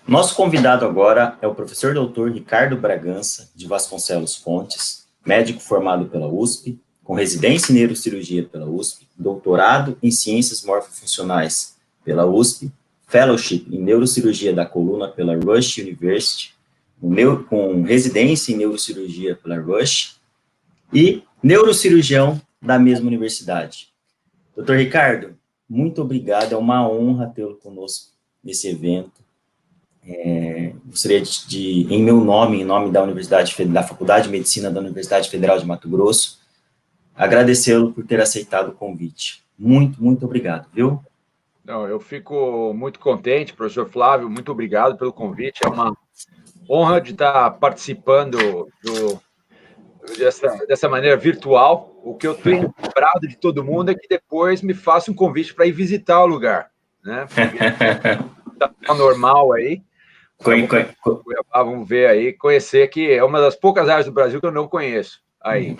Nosso convidado agora é o professor doutor Ricardo Bragança de Vasconcelos Fontes, médico formado pela USP, com residência em neurocirurgia pela USP, doutorado em ciências morfofuncionais pela USP, fellowship em neurocirurgia da coluna pela Rush University, com residência em neurocirurgia pela Rush e neurocirurgião da mesma universidade. Doutor Ricardo, muito obrigado, é uma honra tê-lo conosco nesse evento. Gostaria em meu nome, em nome da Faculdade de Medicina da Universidade Federal de Mato Grosso, agradecê-lo por ter aceitado o convite. Muito, muito obrigado, viu? Não, eu fico muito contente, professor Flávio, muito obrigado pelo convite, é uma honra de estar participando dessa maneira virtual. O que eu tenho cobrado de todo mundo é que depois me faça um convite para ir visitar o lugar, né? Tá normal aí. Vamos ver aí, conhecer, que é uma das poucas áreas do Brasil que eu não conheço. Aí.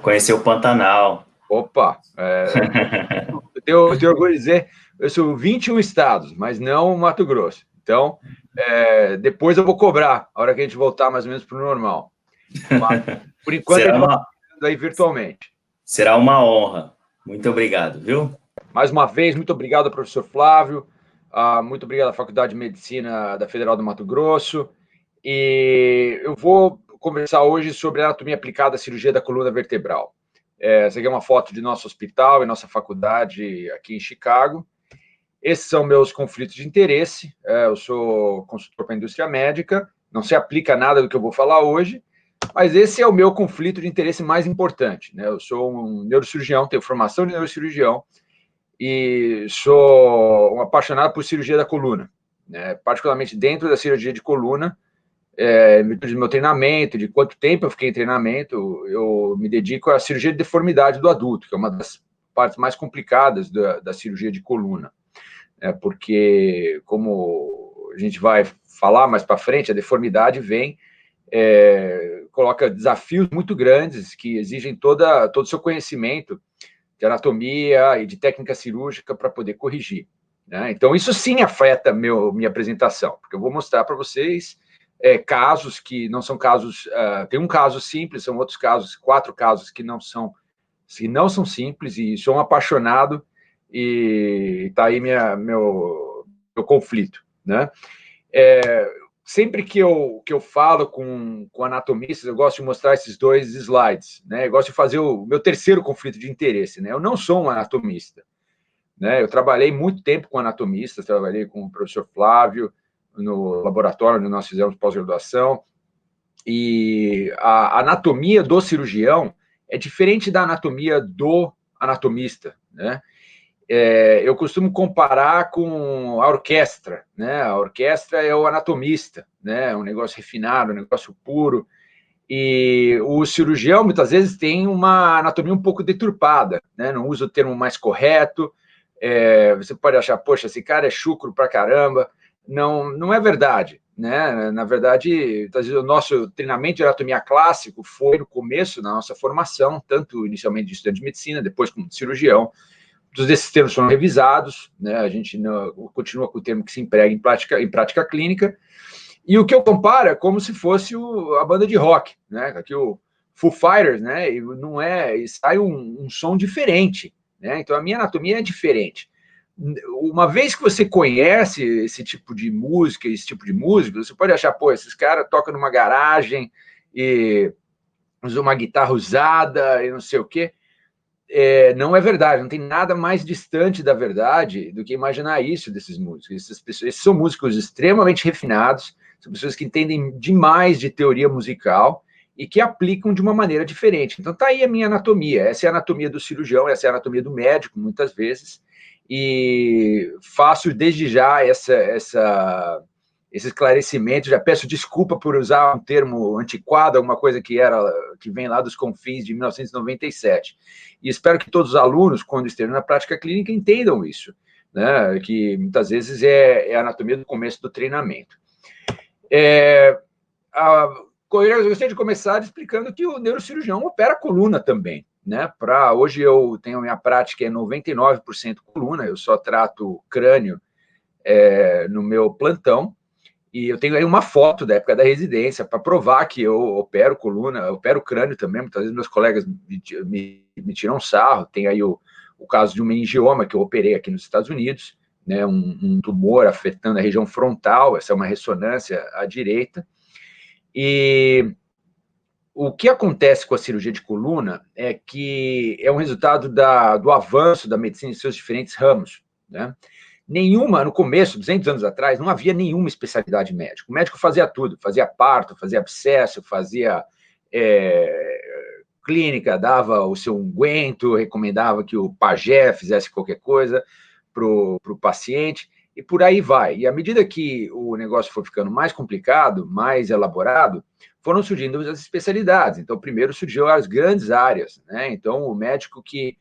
Conhecer o Pantanal. Opa! Eu tenho orgulho de dizer, eu sou 21 estados, mas não Mato Grosso. Então, depois eu vou cobrar, a hora que a gente voltar mais ou menos para o normal. Mas, por enquanto, a gente vai aí virtualmente. Será uma honra. Muito obrigado, viu? Mais uma vez, muito obrigado ao professor Flávio, muito obrigado à Faculdade de Medicina da Federal do Mato Grosso, e eu vou conversar hoje sobre anatomia aplicada à cirurgia da coluna vertebral. Essa aqui é uma foto de nosso hospital e nossa faculdade aqui em Chicago. Esses são meus conflitos de interesse. Eu sou consultor para a indústria médica, não se aplica nada do que eu vou falar hoje, mas esse é o meu conflito de interesse mais importante, né? Eu sou um neurocirurgião, tenho formação de neurocirurgião, e sou um apaixonado por cirurgia da coluna, né? Particularmente dentro da cirurgia de coluna, do meu treinamento, de quanto tempo eu fiquei em treinamento, eu me dedico à cirurgia de deformidade do adulto, que é uma das partes mais complicadas da cirurgia de coluna, porque, como a gente vai falar mais para frente, a deformidade coloca desafios muito grandes que exigem todo o seu conhecimento de anatomia e de técnica cirúrgica para poder corrigir, né? Então, isso sim afeta minha apresentação, porque eu vou mostrar para vocês casos que não são casos... tem um caso simples, são outros casos, 4 casos que não são simples, e sou um apaixonado, e está aí meu conflito, né? Sempre que eu falo com anatomistas, eu gosto de mostrar esses 2 slides, né? Eu gosto de fazer o meu terceiro conflito de interesse, né? Eu não sou um anatomista, né? Eu trabalhei muito tempo com anatomistas, trabalhei com o professor Flávio no laboratório onde nós fizemos pós-graduação, e a anatomia do cirurgião é diferente da anatomia do anatomista, né? Eu costumo comparar com a orquestra, né? A orquestra é o anatomista, né? É um negócio refinado, um negócio puro, e o cirurgião, muitas vezes, tem uma anatomia um pouco deturpada, né? Não usa o termo mais correto, você pode achar, poxa, esse cara é chucro pra caramba. Não é verdade, né? Na verdade, o nosso treinamento de anatomia clássico foi no começo da nossa formação, tanto inicialmente de estudante de medicina, depois como de cirurgião. Todos esses termos foram revisados, né? A gente continua com o termo que se emprega em prática clínica, e o que eu comparo é como se fosse a banda de rock, né? Aqui o Foo Fighters, né? E sai um som diferente, né? Então a minha anatomia é diferente. Uma vez que você conhece esse tipo de música, você pode achar, pô, esses caras tocam numa garagem e usam uma guitarra usada e não sei o quê. Não é verdade, não tem nada mais distante da verdade do que imaginar isso desses músicos. Esses são músicos extremamente refinados, são pessoas que entendem demais de teoria musical e que aplicam de uma maneira diferente. Então tá aí a minha anatomia, essa é a anatomia do cirurgião, essa é a anatomia do médico, muitas vezes, e faço desde já esse esclarecimento. Já peço desculpa por usar um termo antiquado, alguma coisa que vem lá dos confins de 1997. E espero que todos os alunos, quando estejam na prática clínica, entendam isso, né? Que muitas vezes é a anatomia do começo do treinamento. Eu gostaria de começar explicando que o neurocirurgião opera a coluna também, né? Hoje eu tenho a minha prática, 99% coluna, eu só trato crânio no meu plantão, E eu tenho aí uma foto da época da residência para provar que eu opero coluna, eu opero crânio também. Muitas vezes meus colegas me tiram sarro. Tem aí o caso de um meningioma que eu operei aqui nos Estados Unidos, né, um tumor afetando a região frontal. Essa é uma ressonância à direita. E o que acontece com a cirurgia de coluna é que é um resultado do avanço da medicina em seus diferentes ramos, né? No começo, 200 anos atrás, não havia nenhuma especialidade médica. O médico fazia tudo, fazia parto, fazia abscesso, fazia clínica, dava o seu unguento, recomendava que o pajé fizesse qualquer coisa para o paciente, e por aí vai. E à medida que o negócio foi ficando mais complicado, mais elaborado, foram surgindo as especialidades. Então, primeiro surgiu as grandes áreas, né? Então, o médico que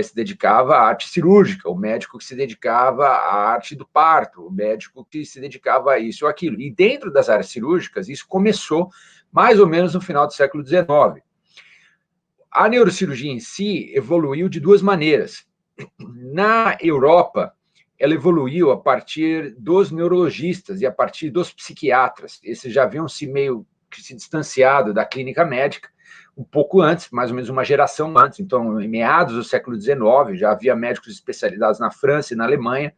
se dedicava à arte cirúrgica, o médico que se dedicava à arte do parto, o médico que se dedicava a isso ou aquilo. E dentro das áreas cirúrgicas, isso começou mais ou menos no final do século XIX. A neurocirurgia em si evoluiu de duas maneiras. Na Europa, ela evoluiu a partir dos neurologistas e a partir dos psiquiatras. Esses já haviam meio que se distanciado da clínica médica um pouco antes, mais ou menos uma geração antes. Então, em meados do século XIX, já havia médicos especializados na França e na Alemanha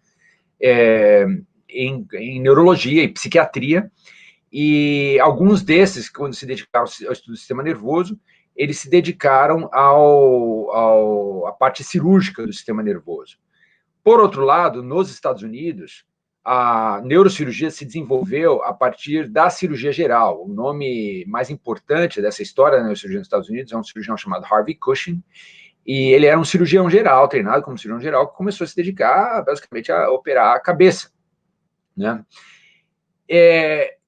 em neurologia e psiquiatria, e alguns desses, quando se dedicaram ao estudo do sistema nervoso, eles se dedicaram à parte cirúrgica do sistema nervoso. Por outro lado, nos Estados Unidos, a neurocirurgia se desenvolveu a partir da cirurgia geral. O nome mais importante dessa história da neurocirurgia nos Estados Unidos é um cirurgião chamado Harvey Cushing, e ele era um cirurgião geral, treinado como cirurgião geral, que começou a se dedicar, basicamente, a operar a cabeça, né?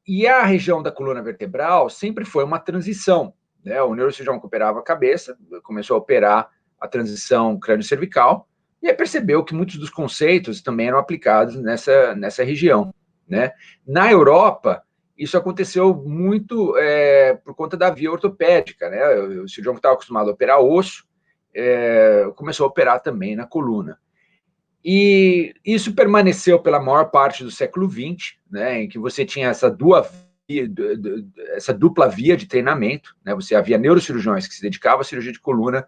E a região da coluna vertebral sempre foi uma transição, né? O neurocirurgião que operava a cabeça começou a operar a transição crânio-cervical, e aí percebeu que muitos dos conceitos também eram aplicados nessa região, né? Na Europa, isso aconteceu muito por conta da via ortopédica, né? O cirurgião que estava acostumado a operar osso começou a operar também na coluna. E isso permaneceu pela maior parte do século XX, né, em que você tinha essa dupla via de treinamento, né? Você havia neurocirurgiões que se dedicavam à cirurgia de coluna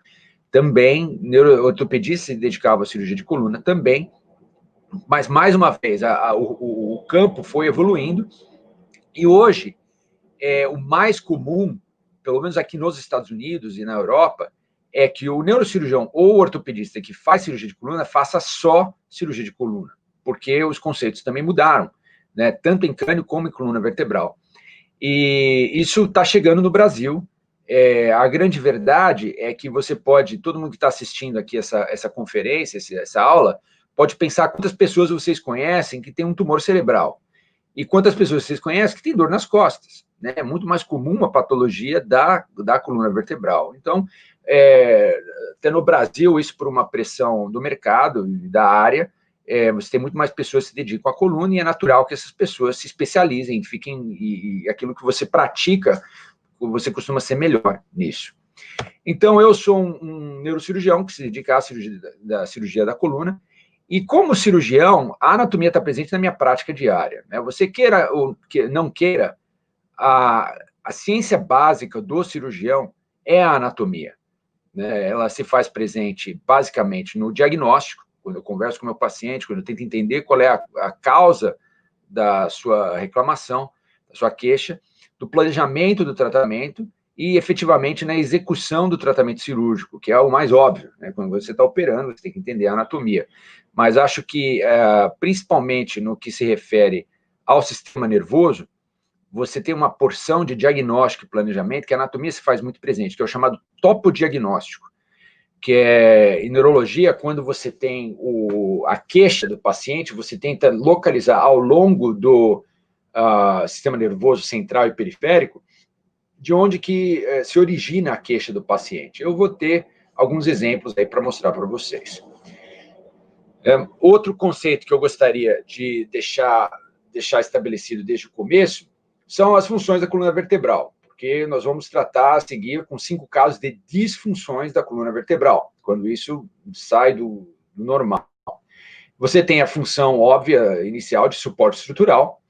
também, ortopedistas se dedicavam à cirurgia de coluna também, mas, mais uma vez, o campo foi evoluindo, e hoje, o mais comum, pelo menos aqui nos Estados Unidos e na Europa, é que o neurocirurgião ou o ortopedista que faz cirurgia de coluna faça só cirurgia de coluna, porque os conceitos também mudaram, né, tanto em crânio como em coluna vertebral. E isso está chegando no Brasil. A grande verdade é que todo mundo que está assistindo aqui essa conferência, essa aula, pode pensar quantas pessoas vocês conhecem que tem um tumor cerebral e quantas pessoas vocês conhecem que tem dor nas costas, né? É muito mais comum a patologia da coluna vertebral. Então, até no Brasil, isso por uma pressão do mercado e da área, você tem muito mais pessoas que se dedicam à coluna, e é natural que essas pessoas se especializem, e aquilo que você pratica, você costuma ser melhor nisso. Então, eu sou um neurocirurgião que se dedica à cirurgia da coluna, e como cirurgião, a anatomia está presente na minha prática diária, né? Você queira ou não queira, a ciência básica do cirurgião é a anatomia, né? Ela se faz presente basicamente no diagnóstico, quando eu converso com o meu paciente, quando eu tento entender qual é a causa da sua reclamação, da sua queixa, do planejamento do tratamento e, efetivamente, na execução do tratamento cirúrgico, que é o mais óbvio, né? Quando você está operando, você tem que entender a anatomia. Mas acho que, principalmente no que se refere ao sistema nervoso, você tem uma porção de diagnóstico e planejamento que a anatomia se faz muito presente, que é o chamado topodiagnóstico, que em neurologia, quando você tem a queixa do paciente, você tenta localizar ao longo do sistema nervoso central e periférico de onde que se origina a queixa do paciente. Eu vou ter alguns exemplos aí para mostrar para vocês. Outro conceito que eu gostaria de deixar estabelecido desde o começo são as funções da coluna vertebral, porque nós vamos tratar a seguir com 5 casos de disfunções da coluna vertebral, quando isso sai do normal. Você tem a função óbvia inicial de suporte estrutural,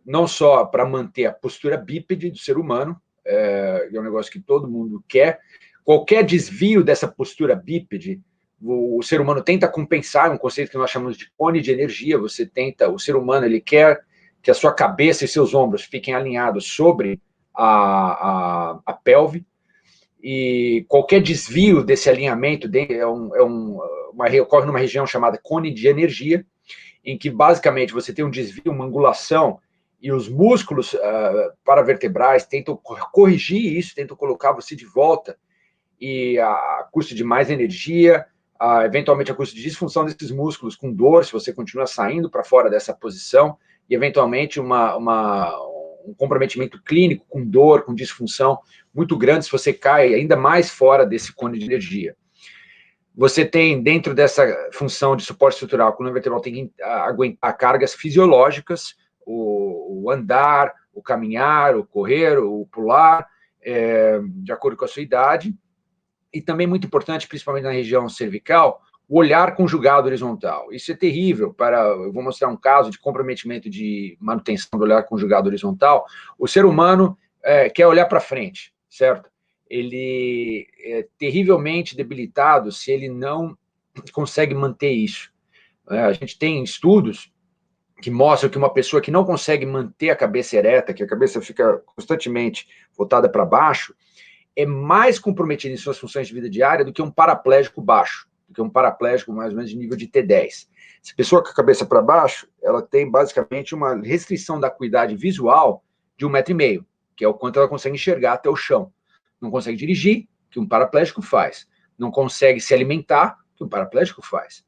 não só para manter a postura bípede do ser humano, é um negócio que todo mundo quer. Qualquer desvio dessa postura bípede, o ser humano tenta compensar, um conceito que nós chamamos de cone de energia. O ser humano, ele quer que a sua cabeça e seus ombros fiquem alinhados sobre a pelve, e qualquer desvio desse alinhamento ocorre numa região chamada cone de energia, em que basicamente você tem um desvio, uma angulação, e os músculos paravertebrais tentam corrigir isso, tentam colocar você de volta, e a custo de mais energia, eventualmente a custo de disfunção desses músculos, com dor, se você continua saindo para fora dessa posição, e eventualmente um comprometimento clínico, com dor, com disfunção muito grande, se você cai ainda mais fora desse cone de energia. Você tem, dentro dessa função de suporte estrutural, a coluna vertebral tem que aguentar cargas fisiológicas, o andar, o caminhar, o correr, o pular, de acordo com a sua idade. E também muito importante, principalmente na região cervical, o olhar conjugado horizontal. Isso é terrível. Eu vou mostrar um caso de comprometimento de manutenção do olhar conjugado horizontal. O ser humano quer olhar para frente, certo? Ele é terrivelmente debilitado se ele não consegue manter isso. A gente tem estudos que mostram que uma pessoa que não consegue manter a cabeça ereta, que a cabeça fica constantemente voltada para baixo, é mais comprometido em suas funções de vida diária do que um paraplégico baixo, do que um paraplégico mais ou menos de nível de T10. Essa pessoa com a cabeça para baixo, ela tem basicamente uma restrição da acuidade visual de 1,5 metro, que é o quanto ela consegue enxergar até o chão. Não consegue dirigir, que um paraplégico faz. Não consegue se alimentar, que um paraplégico faz.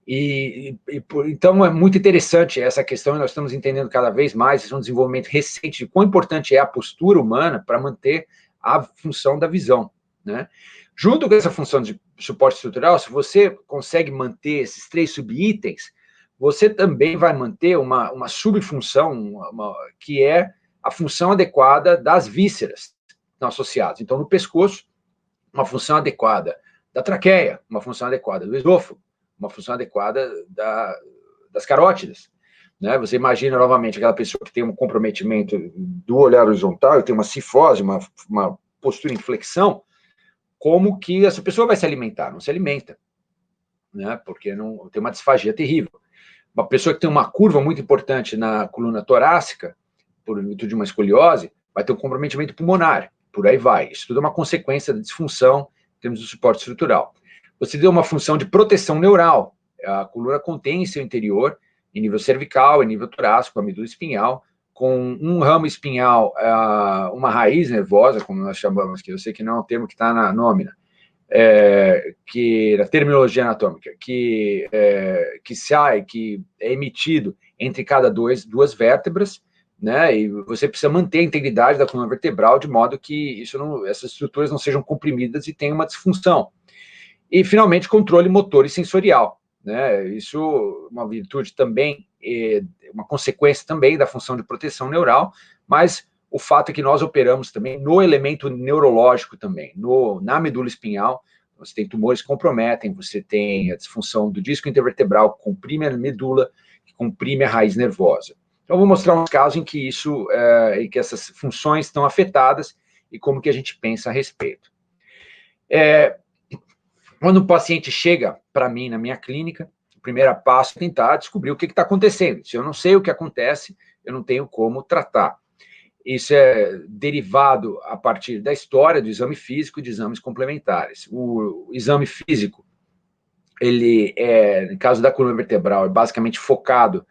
Então é muito interessante essa questão, e nós estamos entendendo cada vez mais, esse é um desenvolvimento recente de quão importante é a postura humana para manter a função da visão, né? Junto com essa função de suporte estrutural, se você consegue manter esses 3 subitens, você também vai manter uma subfunção, que é a função adequada das vísceras estão associadas. Então, no pescoço, uma função adequada da traqueia, uma função adequada do esôfago, uma função adequada das carótidas, né? Você imagina novamente aquela pessoa que tem um comprometimento do olhar horizontal, tem uma cifose, uma postura em flexão, como que essa pessoa vai se alimentar? Não se alimenta, né? Porque não tem uma disfagia terrível. Uma pessoa que tem uma curva muito importante na coluna torácica, por virtude de uma escoliose, vai ter um comprometimento pulmonar, por aí vai. Isso tudo é uma consequência da disfunção em termos do suporte estrutural. Você tem uma função de proteção neural. A coluna contém em seu interior, em nível cervical, em nível torácico, a medula espinhal, com um ramo espinhal, uma raiz nervosa, como nós chamamos, que eu sei que não é um termo que está na nómina, que na terminologia anatômica, que é emitido entre cada duas vértebras, né? E você precisa manter a integridade da coluna vertebral de modo que essas estruturas não sejam comprimidas e tenham uma disfunção. E, finalmente, controle motor e sensorial, né? Isso é uma virtude também, uma consequência também da função de proteção neural, mas o fato é que nós operamos também no elemento neurológico também, na medula espinhal. Você tem tumores que comprometem, você tem a disfunção do disco intervertebral, que comprime a medula, que comprime a raiz nervosa. Então, eu vou mostrar uns casos em que em que essas funções estão afetadas e como que a gente pensa a respeito. Quando o paciente chega para mim na minha clínica, o primeiro passo é tentar descobrir o que está acontecendo. Se eu não sei o que acontece, eu não tenho como tratar. Isso é derivado a partir da história do exame físico e de exames complementares. O exame físico, ele no caso da coluna vertebral, é basicamente focado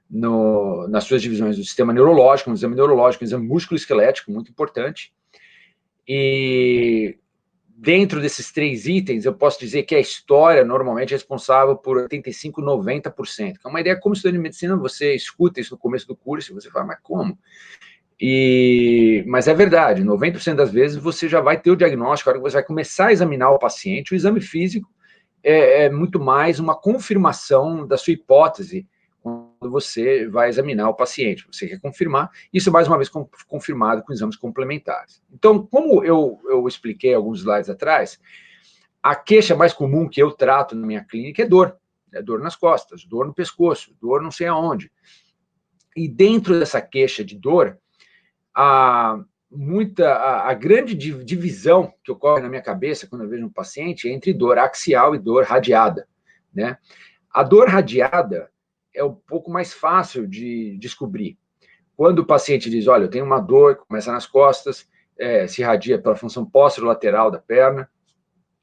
nas suas divisões do sistema neurológico, um exame neurológico, um exame músculo-esquelético, muito importante. E dentro desses 3 itens, eu posso dizer que a história normalmente é responsável por 85%, 90%. Que é uma ideia, como estudante de medicina, você escuta isso no começo do curso e você fala, mas como? Mas é verdade, 90% das vezes você já vai ter o diagnóstico, a hora que você vai começar a examinar o paciente. O exame físico é muito mais uma confirmação da sua hipótese quando você vai examinar o paciente. Você quer confirmar, isso mais uma vez confirmado com exames complementares. Então, como eu expliquei alguns slides atrás, a queixa mais comum que eu trato na minha clínica é dor nas costas, dor no pescoço, dor não sei aonde. E dentro dessa queixa de dor, a grande divisão que ocorre na minha cabeça quando eu vejo um paciente é entre dor axial e dor radiada, né? A dor radiada é um pouco mais fácil de descobrir. Quando o paciente diz, olha, eu tenho uma dor, começa nas costas, se irradia pela função posterolateral da perna,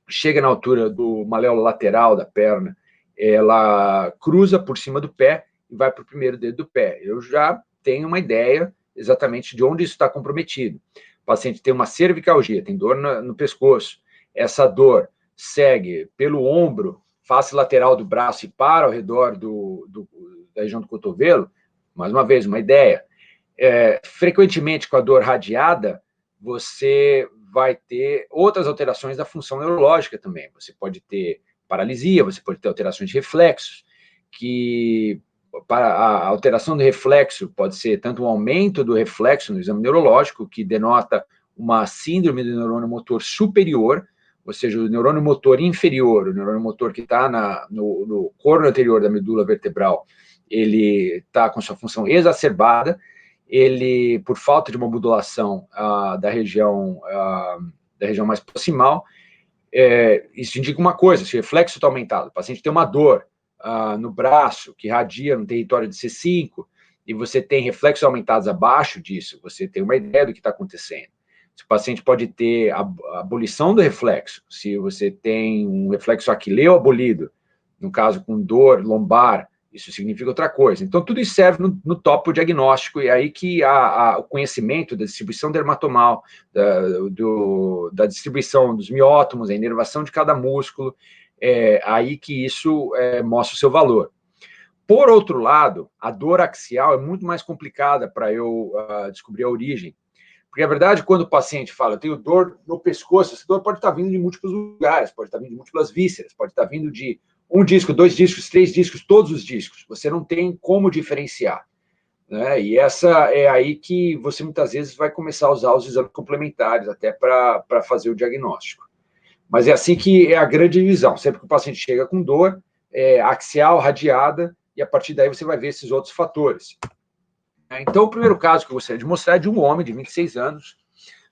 chega na altura do maléolo lateral da perna, ela cruza por cima do pé e vai para o primeiro dedo do pé. Eu já tenho uma ideia exatamente de onde isso está comprometido. O paciente tem uma cervicalgia, tem dor no pescoço. Essa dor segue pelo ombro, face lateral do braço e para ao redor da região do cotovelo. Mais uma vez, uma ideia. Frequentemente, com a dor radiada, você vai ter outras alterações da função neurológica também. Você pode ter paralisia, você pode ter alterações de reflexos, que para a alteração do reflexo pode ser tanto um aumento do reflexo no exame neurológico, que denota uma síndrome do neurônio motor superior, ou seja, o neurônio motor inferior, o neurônio motor que está no corno anterior da medula vertebral, ele está com sua função exacerbada, ele, por falta de uma modulação da região mais proximal, isso indica uma coisa, se o reflexo está aumentado, o paciente tem uma dor no braço, que irradia no território de C5, e você tem reflexos aumentados abaixo disso, você tem uma ideia do que está acontecendo. O paciente pode ter a abolição do reflexo, se você tem um reflexo aquileu abolido, no caso com dor lombar, isso significa outra coisa. Então, tudo isso serve no topo diagnóstico, e aí que o conhecimento da distribuição dermatomal, da distribuição dos miótomos, a inervação de cada músculo, aí que isso mostra o seu valor. Por outro lado, a dor axial é muito mais complicada para eu descobrir a origem. Porque, na verdade, quando o paciente fala, eu tenho dor no pescoço, essa dor pode estar vindo de múltiplos lugares, pode estar vindo de múltiplas vísceras, pode estar vindo de um disco, 2 discos, 3 discos, todos os discos. Você não tem como diferenciar, né? E essa é aí que você, muitas vezes, vai começar a usar os exames complementares até para fazer o diagnóstico. Mas é assim que é a grande divisão. Sempre que o paciente chega com dor, axial, radiada, e a partir daí você vai ver esses outros fatores. Então, o primeiro caso que eu gostaria de mostrar é de um homem de 26 anos,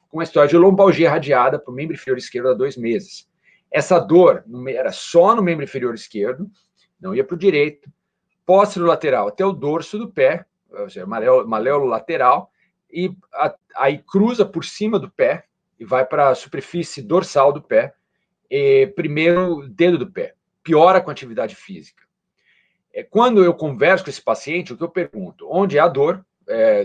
com uma história de lombalgia radiada para o membro inferior esquerdo há 2 meses. Essa dor era só no membro inferior esquerdo, não ia para o direito, posterolateral até o dorso do pé, ou seja, maléolo lateral, e aí cruza por cima do pé e vai para a superfície dorsal do pé, e primeiro dedo do pé. Piora com a atividade física. Quando eu converso com esse paciente, o que eu pergunto? Onde é a dor?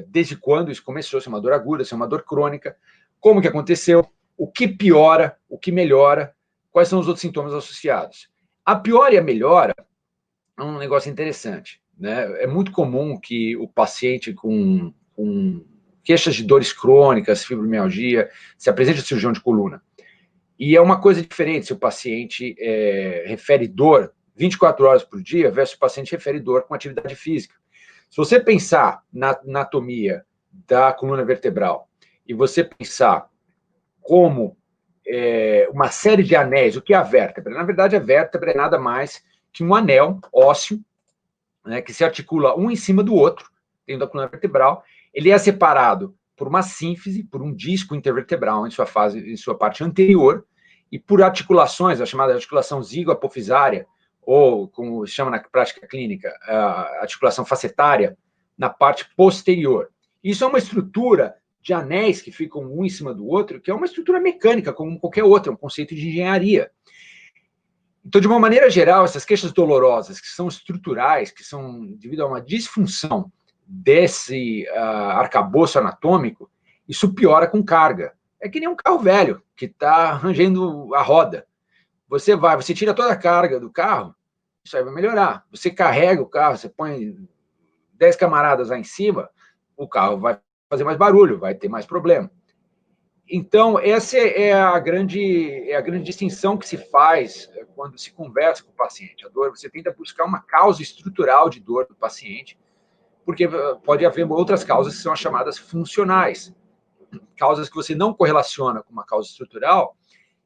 Desde quando isso começou? Se é uma dor aguda, se é uma dor crônica? Como que aconteceu? O que piora? O que melhora? Quais são os outros sintomas associados? A piora e a melhora é um negócio interessante, né? É muito comum que o paciente com queixas de dores crônicas, fibromialgia, se apresente ao cirurgião de coluna. E é uma coisa diferente se o paciente refere dor 24 horas por dia versus o paciente refere dor com atividade física. Se você pensar na anatomia da coluna vertebral e você pensar como uma série de anéis, o que é a vértebra? Na verdade, a vértebra é nada mais que um anel ósseo, né, que se articula um em cima do outro, dentro da coluna vertebral. Ele é separado por uma sínfise, por um disco intervertebral em sua parte anterior, e por articulações, a chamada articulação zigoapofisária, ou, como se chama na prática clínica, a articulação facetária, na parte posterior. Isso é uma estrutura de anéis que ficam um em cima do outro, que é uma estrutura mecânica, como qualquer outra, um conceito de engenharia. Então, de uma maneira geral, essas queixas dolorosas, que são estruturais, que são devido a uma disfunção desse arcabouço anatômico, isso piora com carga. É que nem um carro velho, que está rangendo a roda. Você tira toda a carga do carro, isso aí vai melhorar. Você carrega o carro, você põe 10 camaradas lá em cima, o carro vai fazer mais barulho, vai ter mais problema. Então, essa é a grande distinção que se faz quando se conversa com o paciente. A dor, você tenta buscar uma causa estrutural de dor do paciente, porque pode haver outras causas que são as chamadas funcionais, causas que você não correlaciona com uma causa estrutural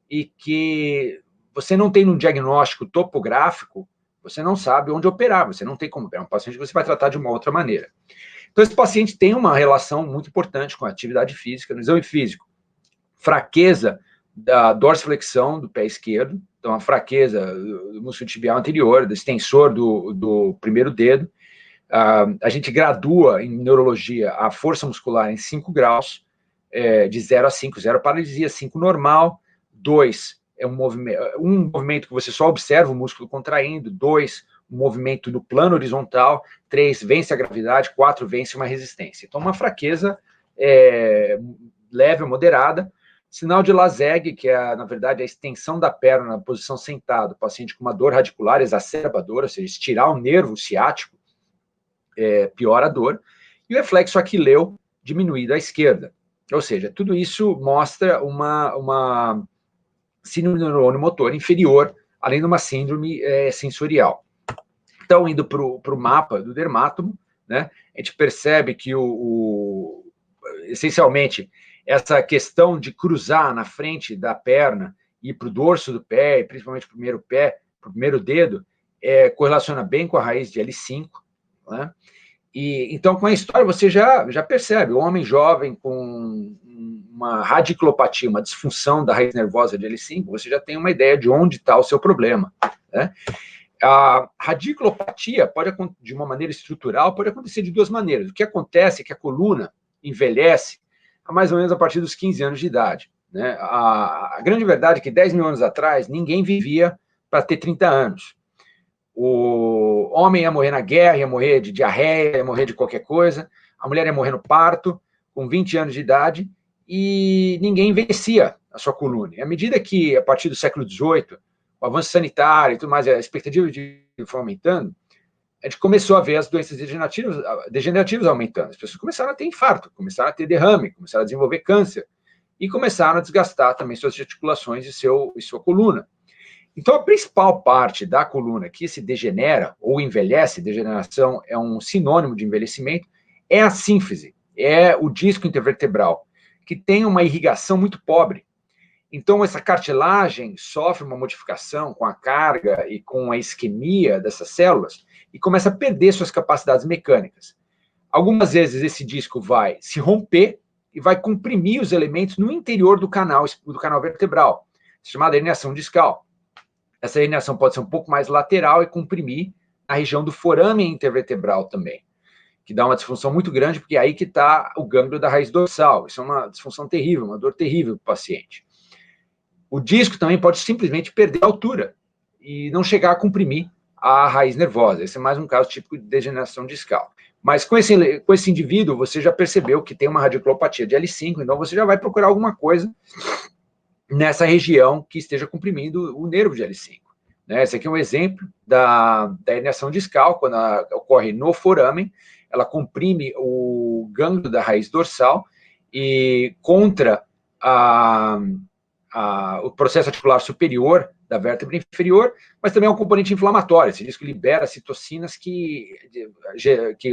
e que você não tem um diagnóstico topográfico, você não sabe onde operar, você não tem como operar um paciente que você vai tratar de uma outra maneira. Então, esse paciente tem uma relação muito importante com a atividade física. No exame físico, fraqueza da dorsiflexão do pé esquerdo, então a fraqueza do músculo tibial anterior, do extensor do primeiro dedo. A gente gradua em neurologia a força muscular em 5 graus, de 0 a 5, 0 paralisia, 5 normal, 2 é um movimento que você só observa o músculo contraindo, 2, um movimento no plano horizontal, 3, vence a gravidade, 4, vence uma resistência. Então, uma fraqueza leve ou moderada. Sinal de Laseg, que é, na verdade, a extensão da perna na posição sentado, paciente com uma dor radicular exacerbadora, ou seja, estirar o nervo ciático, piora a dor, e o reflexo aquileu diminuído à esquerda. Ou seja, tudo isso mostra uma síndrome do neurônio motor inferior, além de uma síndrome sensorial. Então, indo para o mapa do dermátomo, né, a gente percebe que, essencialmente, essa questão de cruzar na frente da perna e para o dorso do pé, e principalmente para o primeiro pé, para o primeiro dedo, correlaciona bem com a raiz de L5, né? E, então, com a história, você já percebe, o homem jovem com uma radiclopatia, uma disfunção da raiz nervosa de L5, você já tem uma ideia de onde está o seu problema, né? A radiclopatia, de uma maneira estrutural, pode acontecer de 2 maneiras. O que acontece é que a coluna envelhece mais ou menos a partir dos 15 anos de idade, né? A grande verdade é que 10 mil anos atrás, ninguém vivia para ter 30 anos. O homem ia morrer na guerra, ia morrer de diarreia, ia morrer de qualquer coisa, a mulher ia morrer no parto, com 20 anos de idade, e ninguém envelhecia a sua coluna. E à medida que, a partir do século XVIII, o avanço sanitário e tudo mais, a expectativa de vida foi aumentando, a gente começou a ver as doenças degenerativas aumentando. As pessoas começaram a ter infarto, começaram a ter derrame, começaram a desenvolver câncer, e começaram a desgastar também suas articulações e sua coluna. Então, a principal parte da coluna que se degenera ou envelhece, degeneração é um sinônimo de envelhecimento, é a sínfise, é o disco intervertebral, que tem uma irrigação muito pobre. Então, essa cartilagem sofre uma modificação com a carga e com a isquemia dessas células e começa a perder suas capacidades mecânicas. Algumas vezes esse disco vai se romper e vai comprimir os elementos no interior do canal vertebral, chamada herniação discal. Essa herniação pode ser um pouco mais lateral e comprimir a região do forame intervertebral também, que dá uma disfunção muito grande, porque é aí que está o gânglio da raiz dorsal. Isso é uma disfunção terrível, uma dor terrível para o paciente. O disco também pode simplesmente perder a altura e não chegar a comprimir a raiz nervosa. Esse é mais um caso típico de degeneração discal. Mas com esse indivíduo, você já percebeu que tem uma radiclopatia de L5, então você já vai procurar alguma coisa nessa região que esteja comprimindo o nervo de L5. Né? Esse aqui é um exemplo da herniação discal, quando ela ocorre no foramen, ela comprime o gânglio da raiz dorsal e contra o processo articular superior da vértebra inferior, mas também é um componente inflamatório. Esse disco libera citocinas que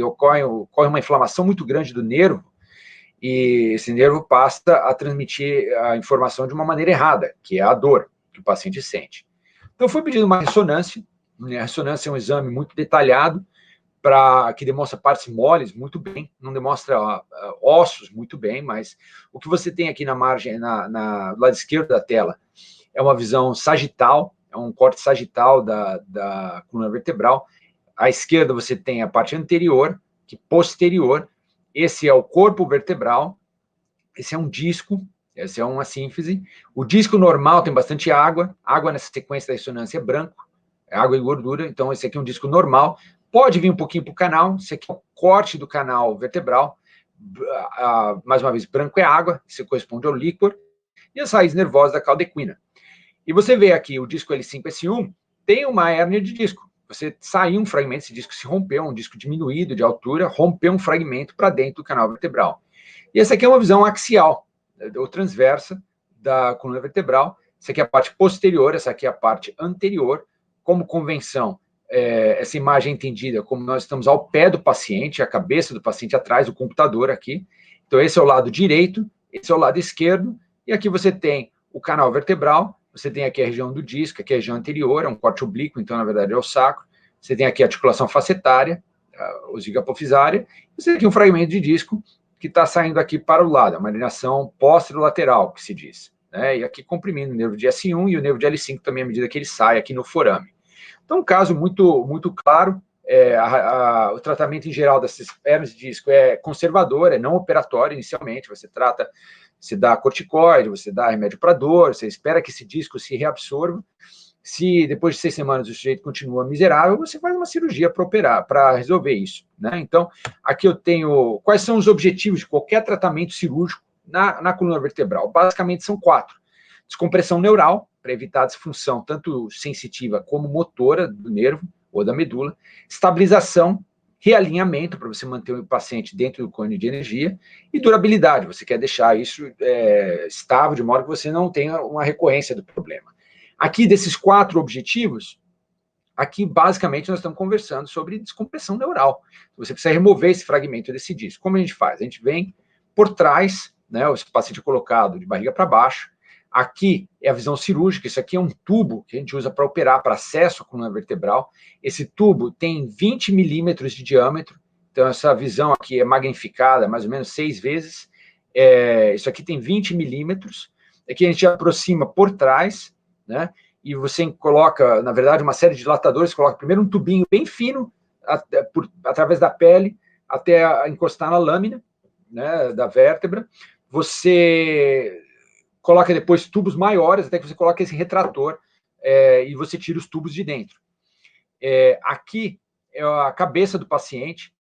ocorre uma inflamação muito grande do nervo, e esse nervo passa a transmitir a informação de uma maneira errada, que é a dor que o paciente sente. Então, foi pedido uma ressonância. A ressonância é um exame muito detalhado, que demonstra partes moles muito bem, não demonstra ossos muito bem, mas o que você tem aqui na margem, no lado esquerdo da tela, é uma visão sagital, é um corte sagital da coluna vertebral. À esquerda você tem a parte anterior, que posterior. Esse é o corpo vertebral, esse é um disco, essa é uma sínfise. O disco normal tem bastante água nessa sequência da ressonância é branco, é água e gordura, então esse aqui é um disco normal. Pode vir um pouquinho para o canal, esse aqui é o corte do canal vertebral, mais uma vez, branco é água, isso corresponde ao líquor, e as raízes nervosas da caldequina. E você vê aqui o disco L5-S1, tem uma hérnia de disco. Você saiu um fragmento, esse disco se rompeu, um disco diminuído de altura, rompeu um fragmento para dentro do canal vertebral. E essa aqui é uma visão axial, ou transversa, da coluna vertebral. Essa aqui é a parte posterior, essa aqui é a parte anterior. Como convenção, essa imagem é entendida como nós estamos ao pé do paciente, a cabeça do paciente atrás do computador aqui. Então, esse é o lado direito, esse é o lado esquerdo, e aqui você tem o canal vertebral. Você tem aqui a região do disco, aqui a região anterior, é um corte oblíquo, então, na verdade, é o sacro. Você tem aqui a articulação facetária, a ossícula apofisária, você tem aqui um fragmento de disco que está saindo aqui para o lado, uma alienação póstero-lateral, que se diz, né? E aqui comprimindo o nervo de S1 e o nervo de L5 também, à medida que ele sai aqui no forame. Então, um caso muito claro, o tratamento em geral dessas hernias de disco é conservador, é não operatório inicialmente, você dá corticoide, você dá remédio para dor, você espera que esse disco se reabsorva. Se depois de 6 semanas o sujeito continua miserável, você faz uma cirurgia para operar, para resolver isso, né? Então, aqui eu tenho quais são os objetivos de qualquer tratamento cirúrgico na coluna vertebral. Basicamente são 4. Descompressão neural, para evitar a disfunção tanto sensitiva como motora do nervo ou da medula. Estabilização, realinhamento, para você manter o paciente dentro do cone de energia. E durabilidade, você quer deixar isso estável, de modo que você não tenha uma recorrência do problema. Aqui, desses 4 objetivos, aqui, basicamente, nós estamos conversando sobre descompressão neural. Você precisa remover esse fragmento desse disco. Como a gente faz? A gente vem por trás, né, o paciente é colocado de barriga para baixo. Aqui é a visão cirúrgica. Isso aqui é um tubo que a gente usa para operar, para acesso à coluna vertebral. Esse tubo tem 20 milímetros de diâmetro. Então, essa visão aqui é magnificada mais ou menos 6 vezes. Isso aqui tem 20 milímetros. Aqui a gente aproxima por trás, né? E você coloca, na verdade, uma série de dilatadores, coloca primeiro um tubinho bem fino, através da pele, até encostar na lâmina, né, da vértebra. Você coloca depois tubos maiores, até que você coloca esse retrator, e você tira os tubos de dentro. Aqui é a cabeça do paciente,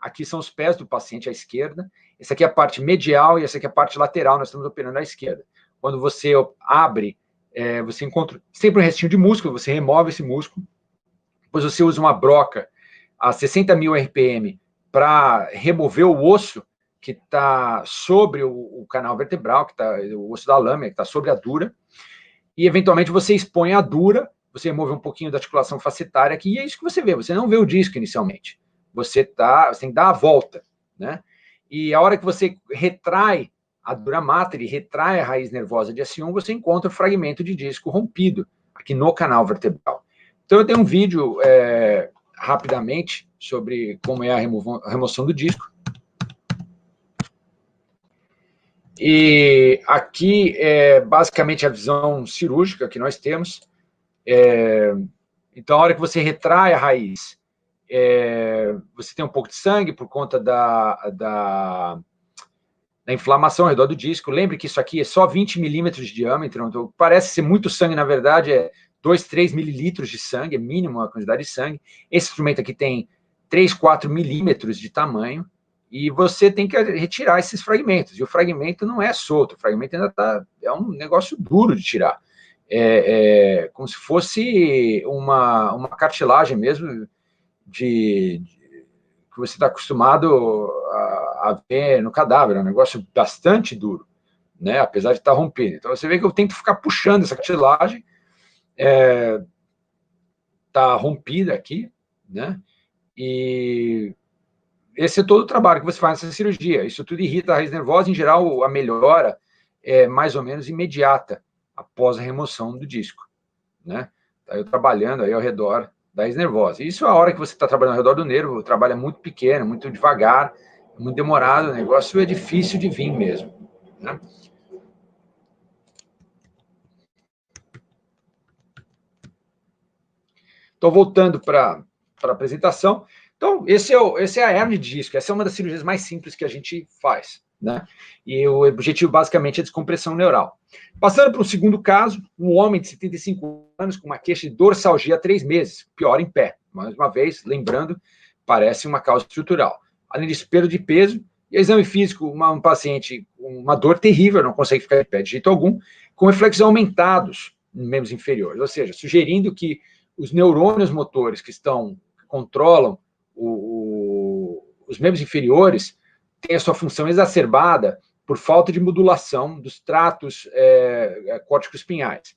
aqui são os pés do paciente à esquerda, essa aqui é a parte medial e essa aqui é a parte lateral, nós estamos operando à esquerda. Quando você abre, você encontra sempre um restinho de músculo, você remove esse músculo, depois você usa uma broca a 60.000 RPM para remover o osso que está sobre o canal vertebral, o osso da lâmina, que está sobre a dura, e eventualmente você expõe a dura, você remove um pouquinho da articulação facetária aqui, e é isso que você vê, você não vê o disco inicialmente, você tem que dar a volta, né? E a hora que você retrai a dura mater e retrai a raiz nervosa de S1, você encontra o fragmento de disco rompido aqui no canal vertebral. Então, eu tenho um vídeo, rapidamente, sobre como é a remoção do disco. E aqui é basicamente a visão cirúrgica que nós temos. Então, a hora que você retrai a raiz, você tem um pouco de sangue por conta da inflamação ao redor do disco. Lembre que isso aqui é só 20 milímetros de diâmetro, então parece ser muito sangue, na verdade é 2, 3 mililitros de sangue, é mínimo a quantidade de sangue. Esse instrumento aqui tem 3, 4 milímetros de tamanho, e você tem que retirar esses fragmentos, e o fragmento não é solto, o fragmento ainda é um negócio duro de tirar. Como se fosse uma cartilagem mesmo, que você está acostumado a ver no cadáver, é um negócio bastante duro, né? Apesar de estar rompido. Então, você vê que eu tento ficar puxando essa cartilagem, está rompida aqui, né? E esse é todo o trabalho que você faz nessa cirurgia. Isso tudo irrita a raiz nervosa, em geral, a melhora é mais ou menos imediata após a remoção do disco, né? Tá eu trabalhando aí ao redor da raiz nervosa. Isso é a hora que você está trabalhando ao redor do nervo, o trabalho é muito pequeno, muito devagar, muito demorado, o negócio é difícil de vir mesmo, né? Então, voltando para a apresentação. Então, esse é a hernia de disco, essa é uma das cirurgias mais simples que a gente faz, né? E o objetivo, basicamente, é descompressão neural. Passando para o segundo caso, um homem de 75 anos com uma queixa de dorsalgia há 3 meses, pior em pé. Mais uma vez, lembrando, parece uma causa estrutural. Além disso, perda de peso, e exame físico, um paciente com uma dor terrível, não consegue ficar de pé de jeito algum, com reflexos aumentados nos membros inferiores, ou seja, sugerindo que os neurônios motores que controlam os membros inferiores têm a sua função exacerbada por falta de modulação dos tratos córtico-espinhais.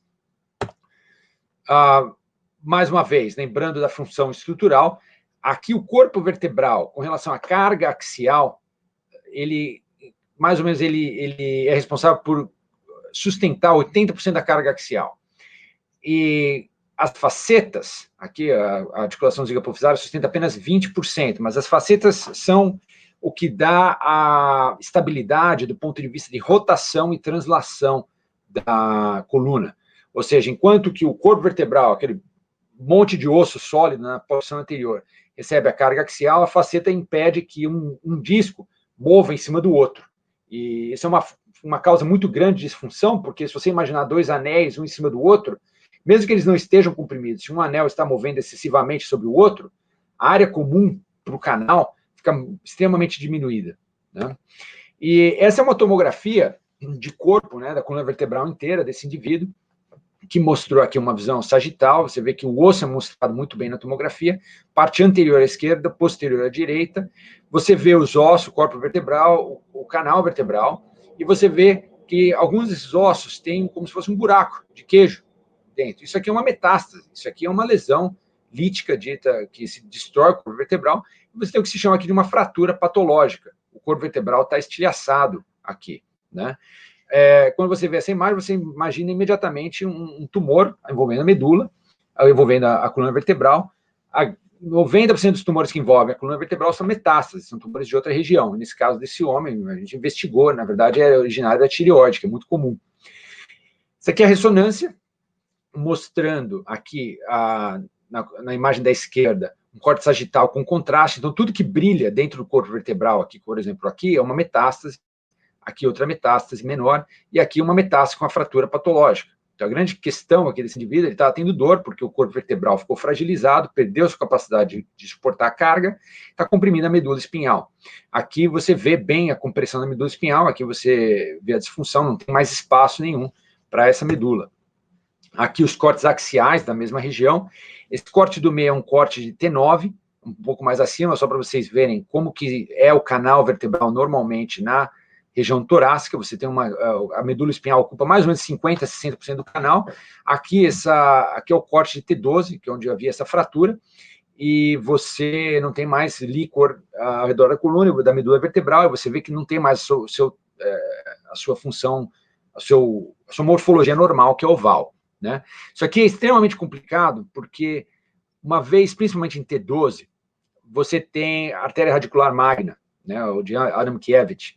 Mais uma vez, lembrando da função estrutural, aqui o corpo vertebral, com relação à carga axial, ele é responsável por sustentar 80% da carga axial. E as facetas, aqui a articulação zigopofisária sustenta apenas 20%, mas as facetas são o que dá a estabilidade do ponto de vista de rotação e translação da coluna. Ou seja, enquanto que o corpo vertebral, aquele monte de osso sólido na posição anterior, recebe a carga axial, a faceta impede que um disco mova em cima do outro. E isso é uma causa muito grande de disfunção, porque se você imaginar dois anéis, um em cima do outro, mesmo que eles não estejam comprimidos, se um anel está movendo excessivamente sobre o outro, a área comum para o canal fica extremamente diminuída, né? E essa é uma tomografia de corpo, né, da coluna vertebral inteira desse indivíduo, que mostrou aqui uma visão sagital. Você vê que o osso é mostrado muito bem na tomografia, parte anterior à esquerda, posterior à direita, você vê os ossos, o corpo vertebral, o canal vertebral, e você vê que alguns desses ossos têm como se fosse um buraco de queijo dentro. Isso aqui é uma metástase, isso aqui é uma lesão lítica dita que se destrói o corpo vertebral, e você tem o que se chama aqui de uma fratura patológica. O corpo vertebral está estilhaçado aqui, né? Quando você vê essa imagem, você imagina imediatamente um tumor envolvendo a medula, envolvendo a coluna vertebral. 90% dos tumores que envolvem a coluna vertebral são metástases, são tumores de outra região. Nesse caso desse homem, a gente investigou, na verdade, é originário da tireoide, que é muito comum. Isso aqui é a ressonância, mostrando aqui, na imagem da esquerda, um corte sagital com contraste. Então, tudo que brilha dentro do corpo vertebral, aqui, por exemplo, aqui é uma metástase, aqui outra metástase menor, e aqui uma metástase com a fratura patológica. Então, a grande questão aqui desse indivíduo, ele estava tendo dor, porque o corpo vertebral ficou fragilizado, perdeu sua capacidade de suportar a carga, está comprimindo a medula espinhal. Aqui você vê bem a compressão da medula espinhal, aqui você vê a disfunção, não tem mais espaço nenhum para essa medula. Aqui os cortes axiais da mesma região. Esse corte do meio é um corte de T9, um pouco mais acima, só para vocês verem como que é o canal vertebral normalmente na região torácica. Você tem a medula espinhal ocupa mais ou menos 50% a 60% do canal. Aqui é o corte de T12, que é onde havia essa fratura, e você não tem mais líquor ao redor da coluna, da medula vertebral, e você vê que não tem mais a sua função, a sua morfologia normal, que é oval, né? Isso aqui é extremamente complicado, porque uma vez, principalmente em T12, você tem a artéria radicular magna, né, o de Adamkiewicz.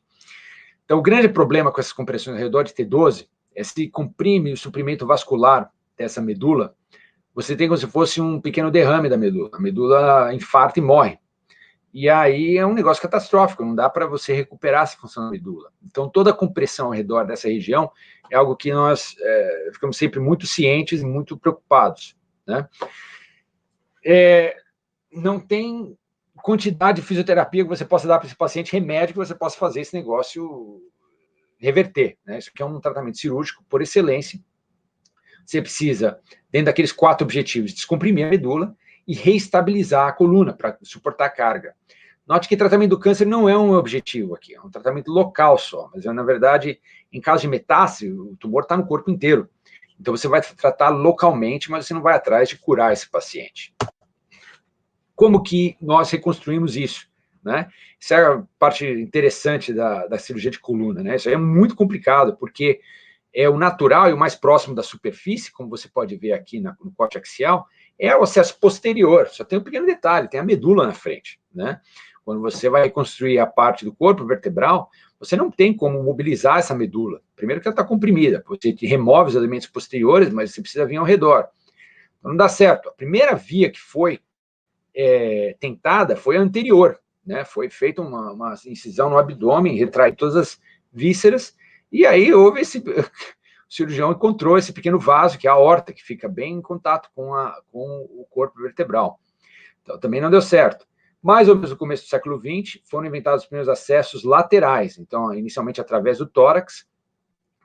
Então, o grande problema com essas compressões ao redor de T12 é se comprime o suprimento vascular dessa medula, você tem como se fosse um pequeno derrame da medula. A medula infarta e morre. E aí é um negócio catastrófico, não dá para você recuperar essa função da medula. Então, toda a compressão ao redor dessa região é algo que nós ficamos sempre muito cientes e muito preocupados, né? Não tem quantidade de fisioterapia que você possa dar para esse paciente, remédio que você possa fazer esse negócio reverter, né? Isso aqui é um tratamento cirúrgico por excelência. Você precisa, dentro daqueles 4 objetivos, descomprimir a medula e reestabilizar a coluna para suportar a carga. Note que tratamento do câncer não é um objetivo aqui, é um tratamento local só, mas na verdade, em caso de metástase, o tumor está no corpo inteiro. Então você vai tratar localmente, mas você não vai atrás de curar esse paciente. Como que nós reconstruímos isso, né? Isso é a parte interessante da cirurgia de coluna, né? Isso aí é muito complicado, porque o natural e o mais próximo da superfície, como você pode ver aqui no corte axial, é o acesso posterior. Só tem um pequeno detalhe, tem a medula na frente, né? Quando você vai reconstruir a parte do corpo vertebral, você não tem como mobilizar essa medula. Primeiro que ela está comprimida, você remove os elementos posteriores, mas você precisa vir ao redor. Então não dá certo. A primeira via que foi tentada foi a anterior, né? Foi feita uma incisão no abdômen, retrai todas as vísceras, e aí houve o cirurgião encontrou esse pequeno vaso, que é a aorta, que fica bem em contato com o corpo vertebral. Então também não deu certo. Mais ou menos no começo do século XX, foram inventados os primeiros acessos laterais, então inicialmente através do tórax,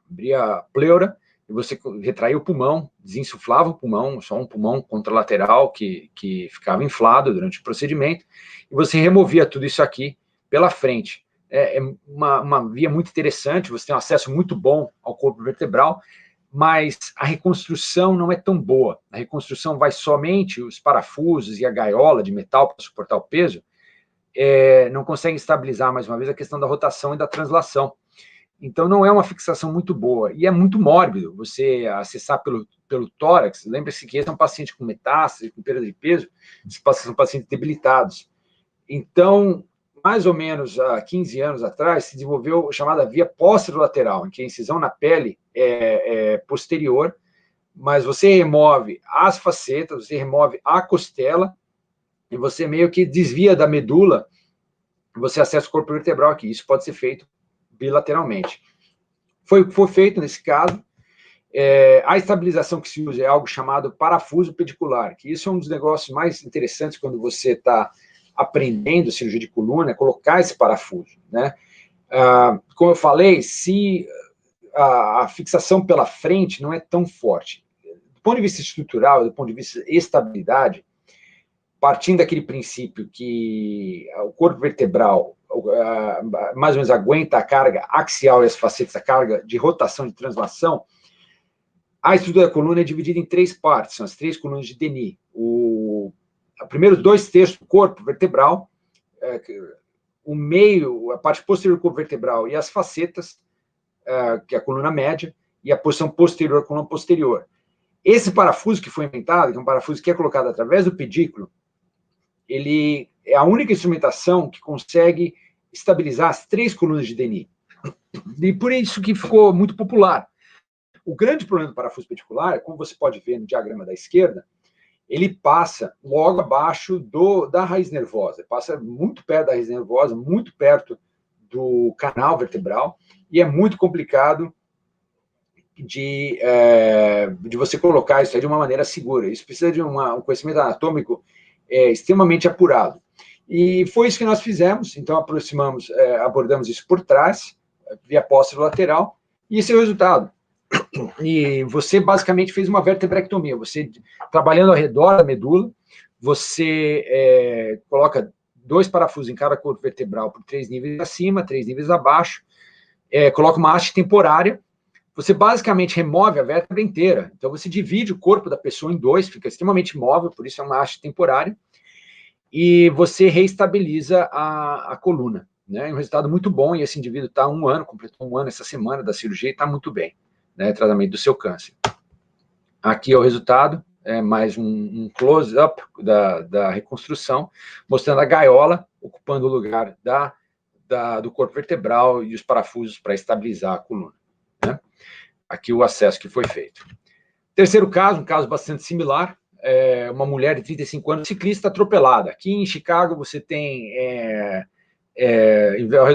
abria a pleura, e você retraía o pulmão, desinsuflava o pulmão, só um pulmão contralateral que ficava inflado durante o procedimento, e você removia tudo isso aqui pela frente. É uma via muito interessante, você tem um acesso muito bom ao corpo vertebral, mas a reconstrução não é tão boa. A reconstrução vai somente os parafusos e a gaiola de metal para suportar o peso, não consegue estabilizar, mais uma vez, a questão da rotação e da translação. Então, não é uma fixação muito boa. E é muito mórbido você acessar pelo tórax. Lembre-se que esse é um paciente com metástase, com perda de peso. Esses pacientes são pacientes debilitados. Então, mais ou menos há 15 anos atrás, se desenvolveu a chamada via posterolateral, em que a incisão na pele é posterior, mas você remove as facetas, você remove a costela, e você meio que desvia da medula, você acessa o corpo vertebral aqui. Isso pode ser feito bilateralmente. Foi feito nesse caso. A estabilização que se usa é algo chamado parafuso pedicular, que isso é um dos negócios mais interessantes quando você está aprendendo cirurgia de coluna, é colocar esse parafuso, né? Como eu falei, se a fixação pela frente não é tão forte. Do ponto de vista estrutural, do ponto de vista de estabilidade, partindo daquele princípio que o corpo vertebral mais ou menos aguenta a carga axial e as facetas, a carga de rotação de translação, a estrutura da coluna é dividida em 3 partes, são as 3 colunas de Denis. Primeiro 2/3 do corpo vertebral, o meio, a parte posterior do corpo vertebral e as facetas, que é a coluna média, e a posição posterior, a coluna posterior. Esse parafuso que foi inventado, que é um parafuso que é colocado através do pedículo, ele é a única instrumentação que consegue estabilizar as 3 colunas de Denis. E por isso que ficou muito popular. O grande problema do parafuso pedicular, como você pode ver no diagrama da esquerda, ele passa logo abaixo da raiz nervosa, passa muito perto da raiz nervosa, muito perto do canal vertebral, e é muito complicado de você colocar isso aí de uma maneira segura. Isso precisa de um conhecimento anatômico extremamente apurado. E foi isso que nós fizemos, então abordamos isso por trás, via posterolateral, e esse é o resultado. E você basicamente fez uma vertebrectomia, você trabalhando ao redor da medula, você coloca 2 parafusos em cada corpo vertebral por 3 níveis acima, 3 níveis abaixo, coloca uma haste temporária, você basicamente remove a vértebra inteira, então você divide o corpo da pessoa em 2, fica extremamente móvel, por isso é uma haste temporária, e você reestabiliza a coluna, né? É um resultado muito bom, e esse indivíduo está completou 1 ano essa semana da cirurgia e está muito bem, né? Tratamento do seu câncer. Aqui é o resultado, mais um close-up da reconstrução, mostrando a gaiola ocupando o lugar do corpo vertebral e os parafusos para estabilizar a coluna, né? Aqui o acesso que foi feito. Terceiro caso, um caso bastante similar, uma mulher de 35 anos, ciclista atropelada. Aqui em Chicago você tem,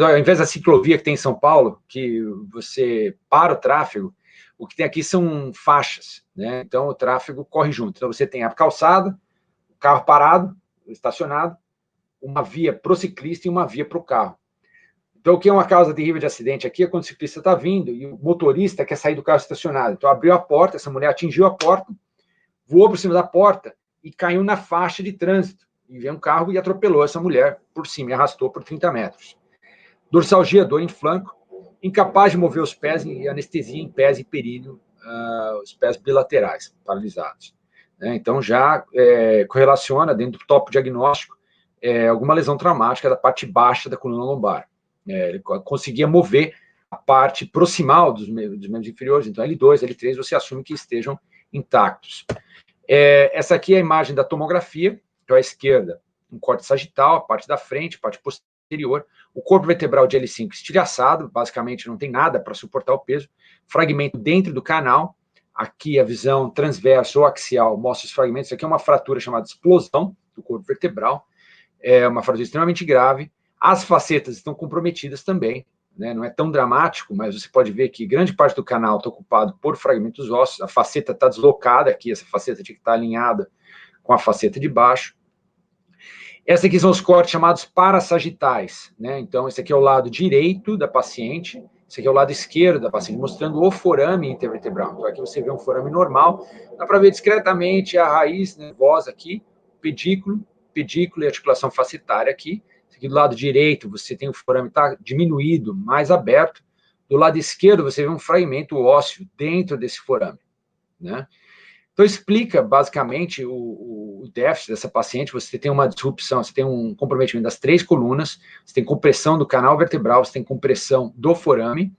ao invés da ciclovia que tem em São Paulo, que você para o tráfego, o que tem aqui são faixas, né? Então o tráfego corre junto. Então você tem a calçada, o carro parado, estacionado, uma via para o ciclista e uma via para o carro. Então, o que é uma causa terrível de acidente aqui é quando o ciclista está vindo e o motorista quer sair do carro estacionado. Então, abriu a porta, essa mulher atingiu a porta, voou por cima da porta e caiu na faixa de trânsito. E veio um carro e atropelou essa mulher por cima e arrastou por 30 metros. Dorsalgia, dor em flanco, incapaz de mover os pés e anestesia em pés e períneo, os pés bilaterais, paralisados. Então, já correlaciona, dentro do topo diagnóstico, alguma lesão traumática da parte baixa da coluna lombar. Ele conseguia mover a parte proximal dos membros inferiores, então L2, L3, você assume que estejam intactos. Essa aqui é a imagem da tomografia, então à esquerda, um corte sagital, a parte da frente, a parte posterior, o corpo vertebral de L5 estilhaçado, basicamente não tem nada para suportar o peso, fragmento dentro do canal, aqui a visão transversa ou axial mostra os fragmentos, isso aqui é uma fratura chamada explosão do corpo vertebral, é uma fratura extremamente grave. As facetas estão comprometidas também, né? Não é tão dramático, mas você pode ver que grande parte do canal está ocupado por fragmentos ósseos, a faceta está deslocada aqui, essa faceta tinha que estar alinhada com a faceta de baixo. Essa aqui são os cortes chamados parassagitais, né? Então, esse aqui é o lado direito da paciente, esse aqui é o lado esquerdo da paciente, mostrando o forame intervertebral. Então, aqui você vê um forame normal, dá para ver discretamente a raiz nervosa aqui, pedículo e articulação facetária aqui. Aqui do lado direito você tem o forame tá diminuído, mais aberto. Do lado esquerdo você vê um fragmento ósseo dentro desse forame, né? Então explica basicamente o déficit dessa paciente. Você tem uma disrupção, você tem um comprometimento das 3 colunas, você tem compressão do canal vertebral, você tem compressão do forame.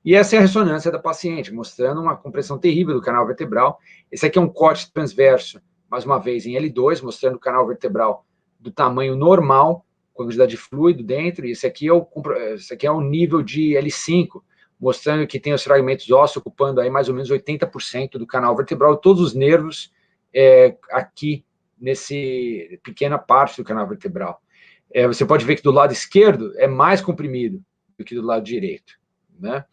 E essa é a ressonância da paciente, mostrando uma compressão terrível do canal vertebral. Esse aqui é um corte transverso, mais uma vez, em L2, mostrando o canal vertebral do tamanho normal, com a quantidade de fluido dentro, e esse aqui é o nível de L5, mostrando que tem os fragmentos ósseos ocupando aí mais ou menos 80% do canal vertebral, todos os nervos aqui nesse pequena parte do canal vertebral. Você pode ver que do lado esquerdo é mais comprimido do que do lado direito, né?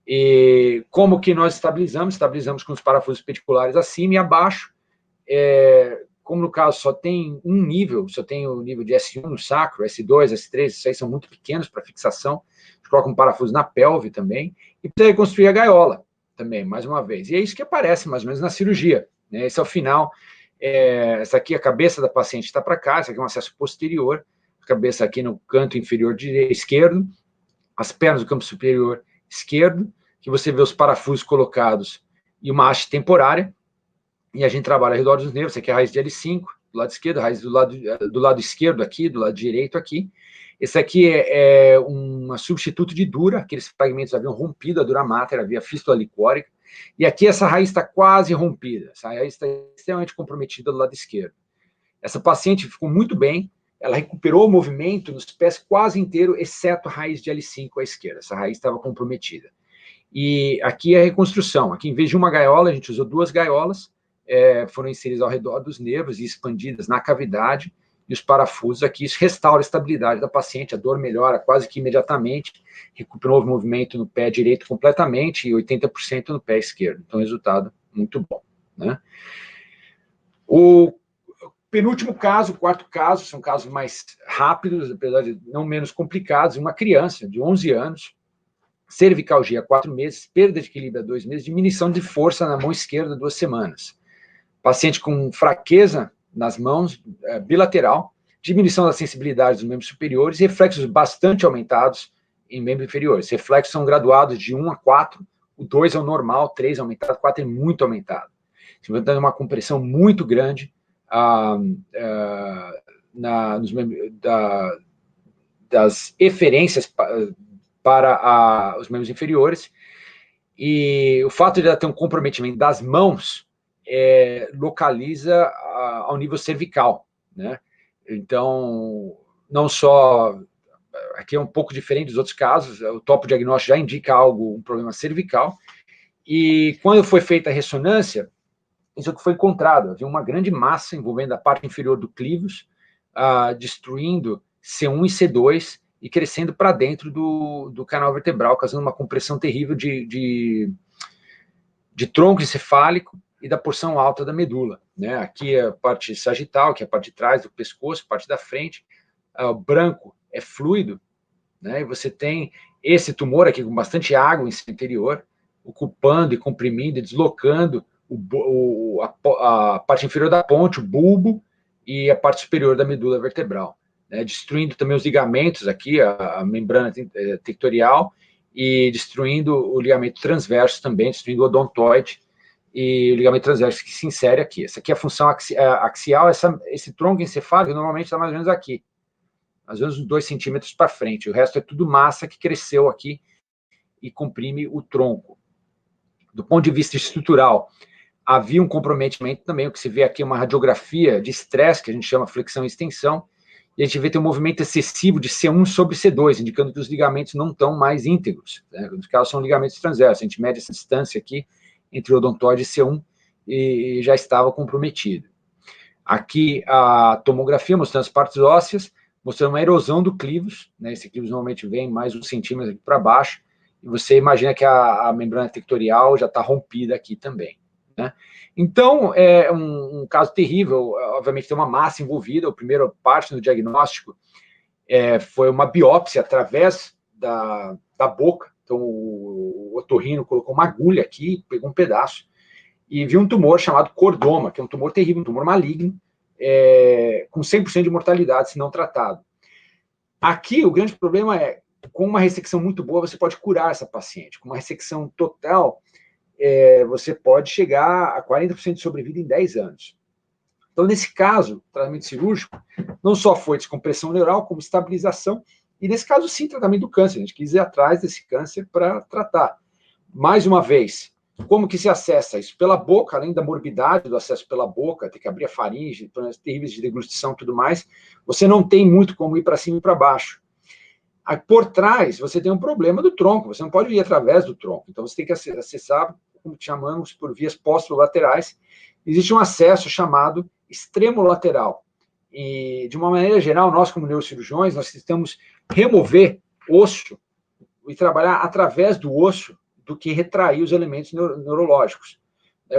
E como que nós estabilizamos? Estabilizamos com os parafusos pediculares acima e abaixo. Como no caso só tem um nível, só tem o nível de S1 no sacro, S2, S3, isso aí são muito pequenos para fixação. A gente coloca um parafuso na pelve também, e precisa reconstruir a gaiola também, mais uma vez. E é isso que aparece mais ou menos na cirurgia, né? Esse é o final. Essa aqui, a cabeça da paciente está para cá, esse aqui é um acesso posterior, a cabeça aqui no canto inferior esquerdo, as pernas do campo superior esquerdo, que você vê os parafusos colocados e uma haste temporária, e a gente trabalha ao redor dos nervos. Esse aqui é a raiz de L5, do lado esquerdo, a raiz do lado esquerdo aqui, do lado direito aqui. Esse aqui é um substituto de dura, aqueles fragmentos haviam rompido a dura mater, havia fístula licórica, e aqui essa raiz está quase rompida, essa raiz está extremamente comprometida do lado esquerdo. Essa paciente ficou muito bem, ela recuperou o movimento nos pés quase inteiro, exceto a raiz de L5 à esquerda, essa raiz estava comprometida. E aqui é a reconstrução, aqui em vez de uma gaiola, a gente usou 2 gaiolas, foram inseridas ao redor dos nervos e expandidas na cavidade, e os parafusos aqui, isso restaura a estabilidade da paciente, a dor melhora quase que imediatamente, recuperou o movimento no pé direito completamente e 80% no pé esquerdo. Então, resultado muito bom, né? O penúltimo caso, o quarto caso, são casos mais rápidos, apesar de não menos complicados, uma criança de 11 anos, cervicalgia 4 meses, perda de equilíbrio 2 meses, diminuição de força na mão esquerda 2 semanas. Paciente com fraqueza nas mãos, bilateral, diminuição da sensibilidade dos membros superiores, reflexos bastante aumentados em membros inferiores. Reflexos são graduados de 1 a 4, o 2 é o normal, 3 é aumentado, 4 é muito aumentado. Você vai uma compressão muito grande das eferências para os membros inferiores, e o fato de ela ter um comprometimento das mãos localiza ao nível cervical, né? Então, não só... Aqui é um pouco diferente dos outros casos, o topo diagnóstico já indica um problema cervical, e quando foi feita a ressonância, isso que foi encontrado, havia uma grande massa envolvendo a parte inferior do clivus, destruindo C1 e C2, e crescendo para dentro do canal vertebral, causando uma compressão terrível de tronco encefálico e da porção alta da medula, né? Aqui é a parte sagital, que é a parte de trás do pescoço, a parte da frente, o branco é fluido, né? E você tem esse tumor aqui com bastante água em seu interior, ocupando e comprimindo e deslocando a parte inferior da ponte, o bulbo, e a parte superior da medula vertebral, né? Destruindo também os ligamentos aqui, a membrana tectorial, e destruindo o ligamento transverso também, destruindo o odontoide e o ligamento transverso que se insere aqui. Essa aqui é a função axial, esse tronco encefálico normalmente está mais ou menos aqui, mais ou menos uns 2 centímetros para frente. O resto é tudo massa que cresceu aqui e comprime o tronco. Do ponto de vista estrutural, havia um comprometimento também, o que se vê aqui é uma radiografia de estresse, que a gente chama flexão e extensão, e a gente vê tem um movimento excessivo de C1 sobre C2, indicando que os ligamentos não estão mais íntegros, né? Nos casos são ligamentos transversos, a gente mede essa distância aqui entre o odontoide e C1 e já estava comprometido. Aqui a tomografia mostrando as partes ósseas, mostrando uma erosão do clivus, né? Esse clivus normalmente vem mais 1 centímetro para baixo, e você imagina que a membrana tectorial já está rompida aqui também, né? Então, é um caso terrível, obviamente tem uma massa envolvida. A primeira parte do diagnóstico foi uma biópsia através da boca, então o otorrino colocou uma agulha aqui, pegou um pedaço, e viu um tumor chamado cordoma, que é um tumor terrível, um tumor maligno, com 100% de mortalidade se não tratado. Aqui o grande problema é, com uma ressecção muito boa, você pode curar essa paciente. Com uma ressecção total, você pode chegar a 40% de sobrevida em 10 anos. Então, nesse caso, tratamento cirúrgico não só foi descompressão neural, como estabilização, e nesse caso, sim, tratamento do câncer. A gente quis ir atrás desse câncer para tratar. mais uma vez, como que se acessa isso? Pela boca, além da morbidade do acesso pela boca, ter que abrir a faringe, problemas terríveis de deglutição e tudo mais, você não tem muito como ir para cima e para baixo. Aí, por trás, você tem um problema do tronco, você não pode ir através do tronco, então você tem que acessar, como chamamos, por vias posterolaterais. Existe um acesso chamado extremo lateral. E, de uma maneira geral, nós, como neurocirurgiões, nós tentamos remover osso e trabalhar através do osso do que retrair os elementos neurológicos.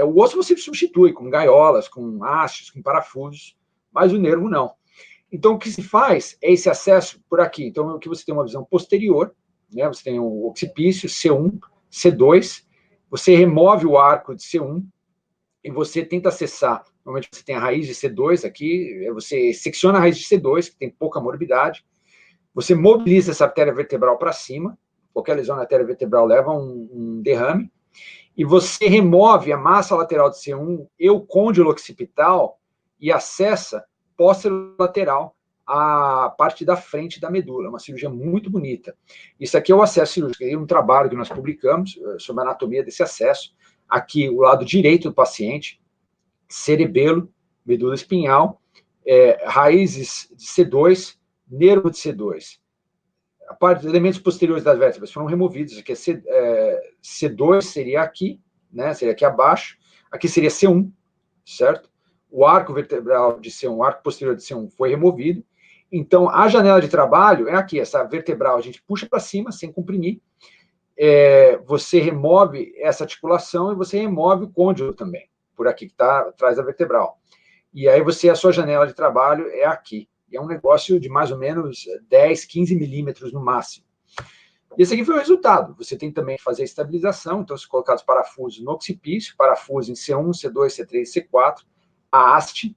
O osso você substitui com gaiolas, com hastes, com parafusos, mas o nervo não. Então, o que se faz é esse acesso por aqui. Então, aqui você tem uma visão posterior, né? Você tem o occipício, C1, C2, você remove o arco de C1 e você tenta acessar. Normalmente você tem a raiz de C2 aqui, você secciona a raiz de C2, que tem pouca morbidade, você mobiliza essa artéria vertebral para cima, qualquer lesão na artéria vertebral leva um derrame, e você remove a massa lateral de C1 e o côndilo occipital e acessa posterolateral a parte da frente da medula, uma cirurgia muito bonita. Isso aqui é o acesso cirúrgico, é um trabalho que nós publicamos sobre a anatomia desse acesso. Aqui, o lado direito do paciente, cerebelo, medula espinhal, raízes de C2, nervo de C2. A parte dos elementos posteriores das vértebras foram removidos. Aqui C2 seria aqui, né? Seria aqui abaixo. Aqui seria C1, certo? O arco vertebral de C1, o arco posterior de C1 foi removido. Então, a janela de trabalho é aqui, essa vertebral a gente puxa para cima, sem comprimir. Você remove essa articulação e você remove o côndilo também, por aqui, que está atrás da vertebral. E aí a sua janela de trabalho é aqui. E é um negócio de mais ou menos 10, 15 milímetros no máximo. E esse aqui foi o resultado. Você tem também que fazer a estabilização, então, se colocar os parafusos no occipício, parafuso em C1, C2, C3, C4, a haste.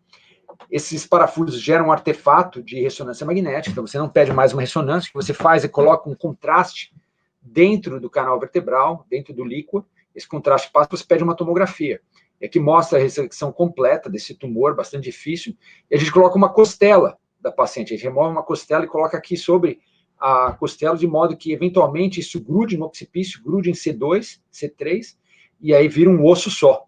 Esses parafusos geram um artefato de ressonância magnética, então você não pede mais uma ressonância, o que você faz é coloca um contraste dentro do canal vertebral, dentro do líquor, esse contraste passa, você pede uma tomografia. E aqui mostra a ressecção completa desse tumor, bastante difícil, e a gente coloca uma costela da paciente, a gente remove uma costela e coloca aqui sobre a costela, de modo que, eventualmente, isso grude no occipício, grude em C2, C3, e aí vira um osso só,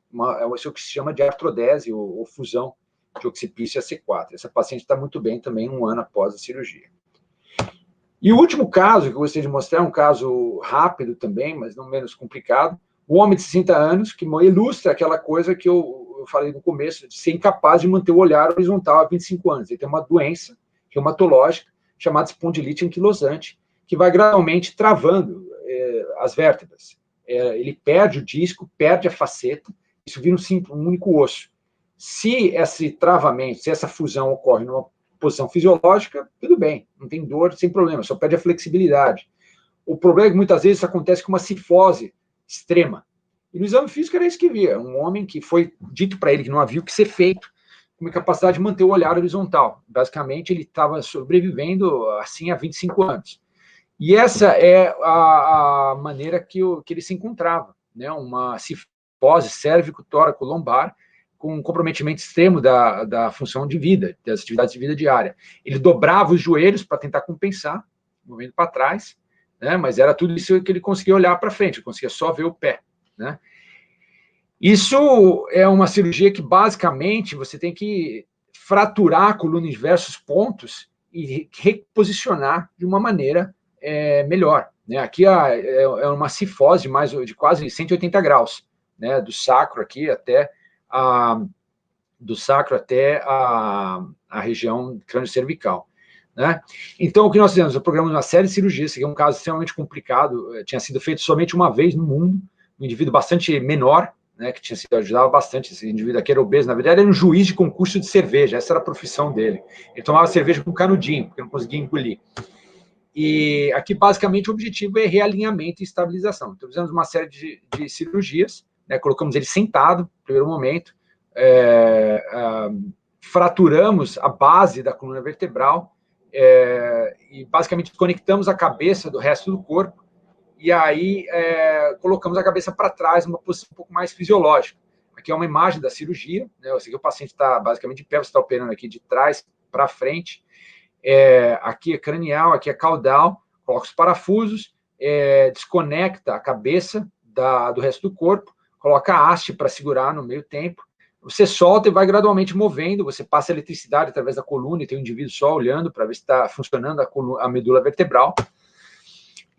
isso é o que se chama de artrodese, ou fusão de occipício a C4. Essa paciente está muito bem também, 1 ano após a cirurgia. E o último caso que eu gostaria de mostrar é um caso rápido também, mas não menos complicado. Um homem de 60 anos que ilustra aquela coisa que eu falei no começo, de ser incapaz de manter o olhar horizontal há 25 anos. Ele tem uma doença reumatológica chamada espondilite anquilosante, que vai gradualmente travando as vértebras. Ele perde o disco, perde a faceta, isso vira um único osso. Se esse travamento, se essa fusão ocorre numa posição fisiológica, tudo bem, não tem dor, sem problema, só perde a flexibilidade. O problema é que muitas vezes isso acontece com uma cifose extrema. E no exame físico era isso que via, um homem que foi dito para ele que não havia o que ser feito, com a capacidade de manter o olhar horizontal. Basicamente, ele estava sobrevivendo assim há 25 anos. E essa é a maneira que ele se encontrava, né? Uma cifose cérvico-tóraco-lombar, com um comprometimento extremo da função de vida, das atividades de vida diária. Ele dobrava os joelhos para tentar compensar, movendo para trás, né? Mas era tudo isso que ele conseguia olhar para frente, ele conseguia só ver o pé, né? Isso é uma cirurgia que, basicamente, você tem que fraturar a coluna em diversos pontos e reposicionar de uma maneira melhor, né? Aqui é uma cifose de quase 180 graus, né? Do sacro aqui até a região crânio-cervical, né? Então, o que nós fizemos? Nós programamos uma série de cirurgias, que é um caso extremamente complicado, tinha sido feito somente uma vez no mundo, um indivíduo bastante menor, né, que tinha sido ajudava bastante, esse indivíduo aqui era obeso, na verdade era um juiz de concurso de cerveja, essa era a profissão dele. Ele tomava cerveja com canudinho, porque não conseguia engolir. E aqui, basicamente, o objetivo é realinhamento e estabilização. Então, fizemos uma série de cirurgias, né, colocamos ele sentado, no primeiro momento, fraturamos a base da coluna vertebral e, basicamente, conectamos a cabeça do resto do corpo, e aí colocamos a cabeça para trás, numa posição um pouco mais fisiológica. Aqui é uma imagem da cirurgia, né? Aqui o paciente está basicamente de pé, você está operando aqui de trás para frente. Aqui é cranial, aqui é caudal, coloca os parafusos, desconecta a cabeça do resto do corpo, coloca a haste para segurar no meio tempo, você solta e vai gradualmente movendo, você passa eletricidade através da coluna e tem um indivíduo só olhando para ver se está funcionando a medula vertebral.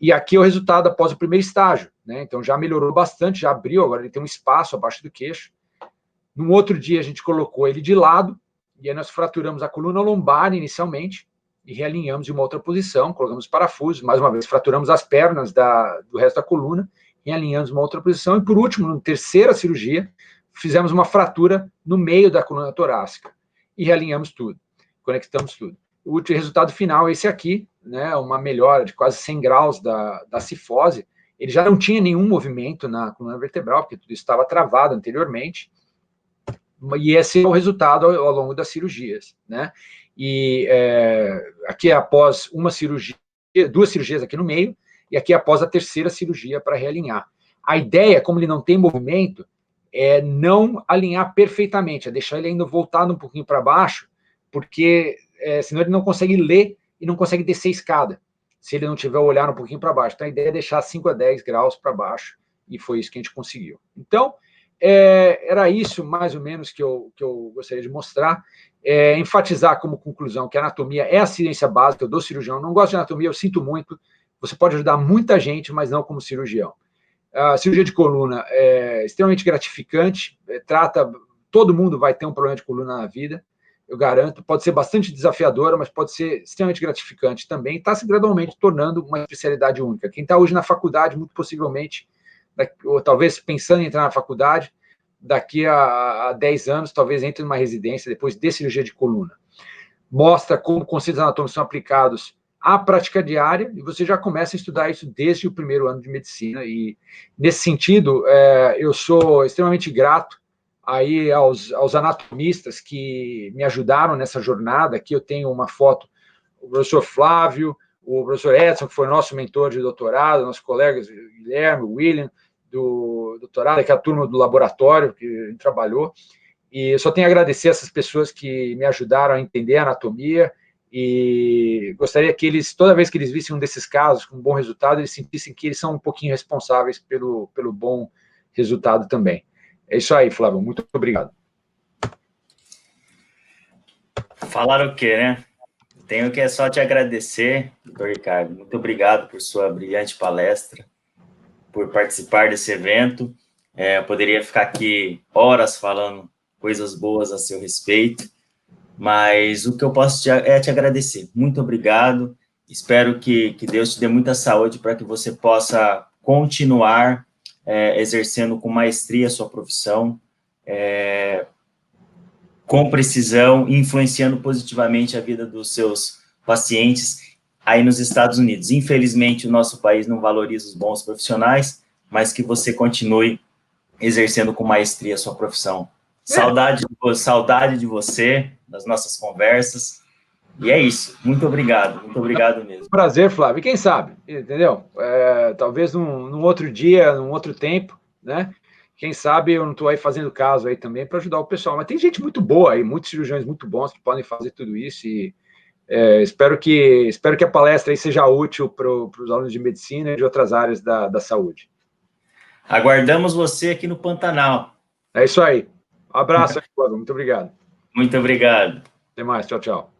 E aqui é o resultado após o primeiro estágio, né? Então já melhorou bastante, já abriu, agora ele tem um espaço abaixo do queixo. No outro dia a gente colocou ele de lado, e aí nós fraturamos a coluna lombar inicialmente, e realinhamos em uma outra posição, colocamos parafusos, mais uma vez fraturamos as pernas do resto da coluna, realinhamos em uma outra posição, e por último, na terceira cirurgia, fizemos uma fratura no meio da coluna torácica, e realinhamos tudo, conectamos tudo. O resultado final é esse aqui, né, uma melhora de quase 100 graus da cifose. Ele já não tinha nenhum movimento na coluna vertebral, porque tudo estava travado anteriormente, e esse é o resultado ao longo das cirurgias, né? E aqui é após uma cirurgia, 2 cirurgias aqui no meio, e aqui é após a terceira cirurgia para realinhar. A ideia, como ele não tem movimento, é não alinhar perfeitamente, é deixar ele ainda voltado um pouquinho para baixo, porque senão ele não consegue ler e não consegue descer a escada, se ele não tiver o olhar um pouquinho para baixo. Então a ideia é deixar 5 a 10 graus para baixo, e foi isso que a gente conseguiu. Então, era isso mais ou menos que eu gostaria de mostrar, enfatizar como conclusão que a anatomia é a ciência básica do cirurgião. Não gosto de anatomia, eu sinto muito, você pode ajudar muita gente, mas não como cirurgião. A cirurgia de coluna é extremamente gratificante, todo mundo vai ter um problema de coluna na vida, eu garanto, pode ser bastante desafiadora, mas pode ser extremamente gratificante também, está se gradualmente tornando uma especialidade única. Quem está hoje na faculdade, muito possivelmente, ou talvez pensando em entrar na faculdade, daqui a 10 anos, talvez entre numa residência depois de cirurgia de coluna. Mostra como conceitos anatômicos são aplicados à prática diária, e você já começa a estudar isso desde o primeiro ano de medicina, e nesse sentido, eu sou extremamente grato aí aos anatomistas que me ajudaram nessa jornada. Aqui eu tenho uma foto, o professor Flávio, o professor Edson, que foi nosso mentor de doutorado, nossos colegas Guilherme, William, do doutorado, aqui a turma do laboratório que a gente trabalhou, e eu só tenho a agradecer essas pessoas que me ajudaram a entender a anatomia, e gostaria que eles, toda vez que eles vissem um desses casos com um bom resultado, eles sentissem que eles são um pouquinho responsáveis pelo bom resultado também. É isso aí, Flávio, muito obrigado. Falaram o quê, né? Tenho que só te agradecer, doutor Ricardo. Muito obrigado por sua brilhante palestra, por participar desse evento. Eu poderia ficar aqui horas falando coisas boas a seu respeito, mas o que eu posso te agradecer. Muito obrigado. Espero que Deus te dê muita saúde para que você possa continuar exercendo com maestria a sua profissão, com precisão, influenciando positivamente a vida dos seus pacientes aí nos Estados Unidos. Infelizmente, o nosso país não valoriza os bons profissionais, mas que você continue exercendo com maestria a sua profissão. Saudade de você, das nossas conversas, e é isso. Muito obrigado mesmo. Prazer, Flávio. E quem sabe, entendeu? Talvez num outro dia, num outro tempo, né? Quem sabe eu não estou aí fazendo caso aí também para ajudar o pessoal. Mas tem gente muito boa aí, muitos cirurgiões muito bons que podem fazer tudo isso, e espero que a palestra aí seja útil para os alunos de medicina e de outras áreas da saúde. Aguardamos você aqui no Pantanal. É isso aí. Um abraço, Flávio. Muito obrigado. Muito obrigado. Até mais. Tchau, tchau.